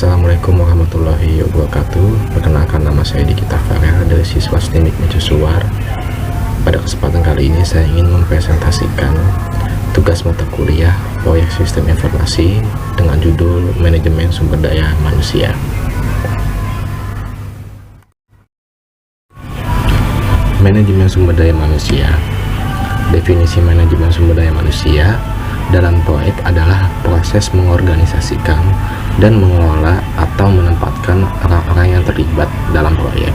Assalamualaikum warahmatullahi wabarakatuh. Perkenalkan, nama saya Dikita Farel dari siswa STEMIK Mercusuar. Pada kesempatan kali ini saya ingin mempresentasikan tugas mata kuliah proyek sistem informasi dengan judul Manajemen Sumber Daya Manusia. Manajemen sumber daya manusia. Definisi manajemen sumber daya manusia dalam proyek adalah proses mengorganisasikan dan mengelola atau menempatkan orang-orang yang terlibat dalam proyek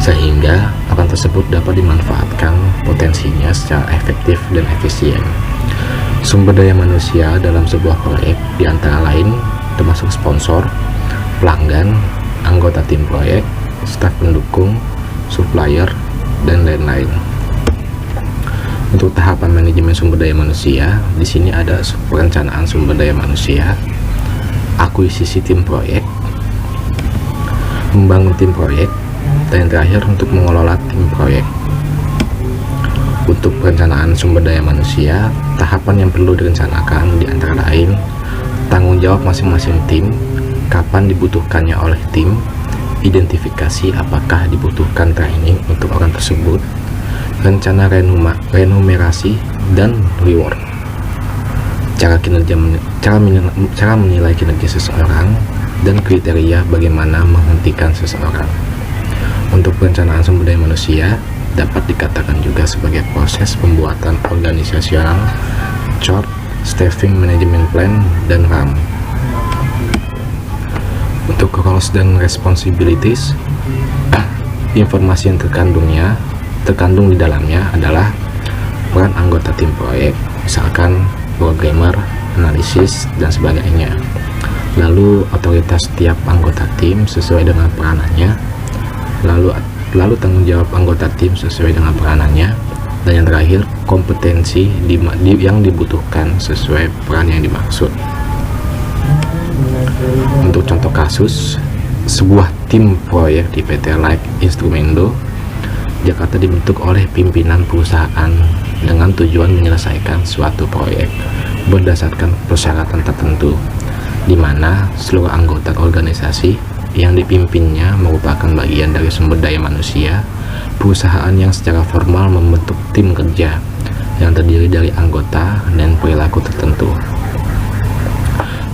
sehingga orang tersebut dapat dimanfaatkan potensinya secara efektif dan efisien. Sumber daya manusia dalam sebuah proyek diantara lain termasuk sponsor, pelanggan, anggota tim proyek, staf pendukung, supplier, dan lain-lain. Untuk tahapan manajemen sumber daya manusia, di sini ada perencanaan sumber daya manusia, akuisisi tim proyek, membangun tim proyek, dan yang terakhir untuk mengelola tim proyek. Untuk perencanaan sumber daya manusia, tahapan yang perlu direncanakan di antara lain tanggung jawab masing-masing tim, kapan dibutuhkannya oleh tim, identifikasi apakah dibutuhkan training untuk orang tersebut, rencana remunerasi dan reward, cara menilai kinerja seseorang, dan kriteria bagaimana menghentikan seseorang. Untuk perencanaan sumber daya manusia dapat dikatakan juga sebagai proses pembuatan organisasional, chart, staffing management plan, dan RAM. Untuk roles dan responsibilities, informasi yang terkandung di dalamnya adalah peran anggota tim proyek, misalkan programmer, analisis, dan sebagainya. Lalu otoritas setiap anggota tim sesuai dengan peranannya, lalu tanggung jawab anggota tim sesuai dengan peranannya, dan yang terakhir kompetensi yang dibutuhkan sesuai peran yang dimaksud. Untuk contoh kasus, sebuah tim proyek di PT Like Instrumendo Jakarta dibentuk oleh pimpinan perusahaan dengan tujuan menyelesaikan suatu proyek berdasarkan persyaratan tertentu, di mana seluruh anggota organisasi yang dipimpinnya merupakan bagian dari sumber daya manusia perusahaan yang secara formal membentuk tim kerja yang terdiri dari anggota dan perilaku tertentu.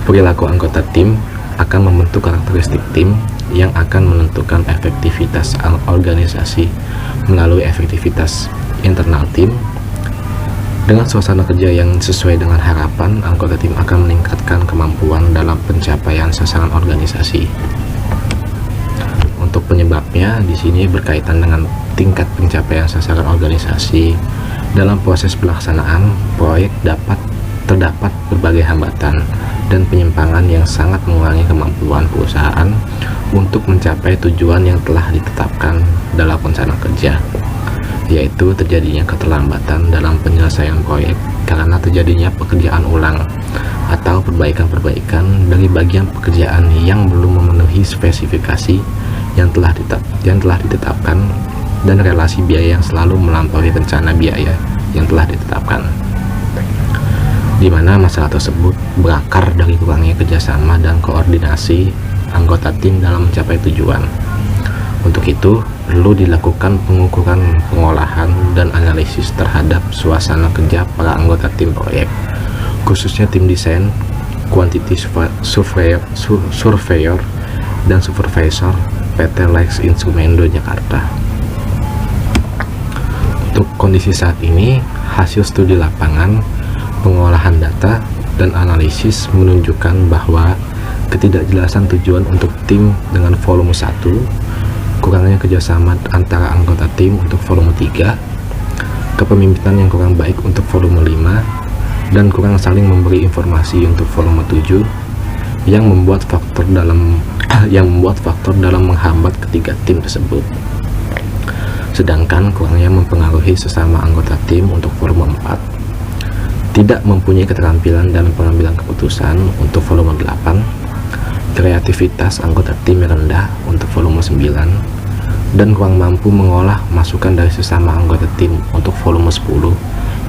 Perilaku anggota tim akan membentuk karakteristik tim yang akan menentukan efektivitas organisasi melalui efektivitas internal tim. Dengan suasana kerja yang sesuai dengan harapan, anggota tim akan meningkatkan kemampuan dalam pencapaian sasaran organisasi. Untuk penyebabnya, di sini berkaitan dengan tingkat pencapaian sasaran organisasi. Dalam proses pelaksanaan proyek terdapat berbagai hambatan dan penyimpangan yang sangat mengurangi kemampuan perusahaan untuk mencapai tujuan yang telah ditetapkan dalam rencana kerja, yaitu terjadinya keterlambatan dalam penyelesaian proyek karena terjadinya pekerjaan ulang atau perbaikan-perbaikan dari bagian pekerjaan yang belum memenuhi spesifikasi yang telah ditetapkan, dan relasi biaya yang selalu melampaui rencana biaya yang telah ditetapkan, di mana masalah tersebut berakar dari kurangnya kerjasama dan koordinasi anggota tim dalam mencapai tujuan. Untuk itu, perlu dilakukan pengukuran pengolahan dan analisis terhadap suasana kerja para anggota tim proyek, khususnya tim desain, quantity surveyor, dan supervisor PT Like Instrumendo Jakarta. Untuk kondisi saat ini, hasil studi lapangan, pengolahan data, dan analisis menunjukkan bahwa ketidakjelasan tujuan untuk tim dengan volume 1, kurangnya kerjasama antara anggota tim untuk volume 3, kepemimpinan yang kurang baik untuk volume 5, dan kurang saling memberi informasi untuk volume 7 yang membuat faktor dalam menghambat ketiga tim tersebut. Sedangkan kurangnya mempengaruhi sesama anggota tim untuk volume 4, tidak mempunyai keterampilan dalam pengambilan keputusan untuk volume 8, kreativitas anggota tim yang rendah untuk volume 9, dan kurang mampu mengolah masukan dari sesama anggota tim untuk volume 10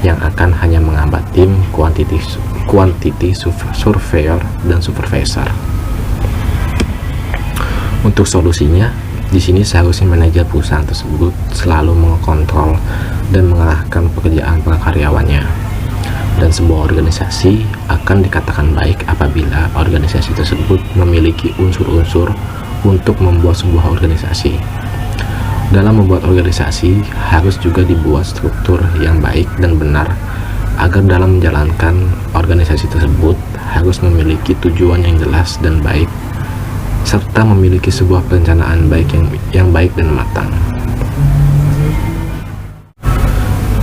yang akan hanya menghambat tim quantity surveyor dan supervisor. Untuk solusinya, di sini seharusnya manajer perusahaan tersebut selalu mengontrol dan mengarahkan pekerjaan para karyawannya. Dan sebuah organisasi akan dikatakan baik apabila organisasi tersebut memiliki unsur-unsur untuk membuat sebuah organisasi. Dalam membuat organisasi, harus juga dibuat struktur yang baik dan benar, agar dalam menjalankan organisasi tersebut harus memiliki tujuan yang jelas dan baik, serta memiliki sebuah perencanaan baik yang baik dan matang.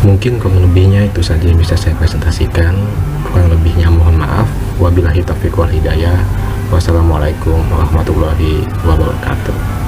Mungkin kurang lebihnya itu saja yang bisa saya presentasikan. Kurang lebihnya mohon maaf. Wabillahi taufiq wal hidayah. Wassalamualaikum warahmatullahi wabarakatuh.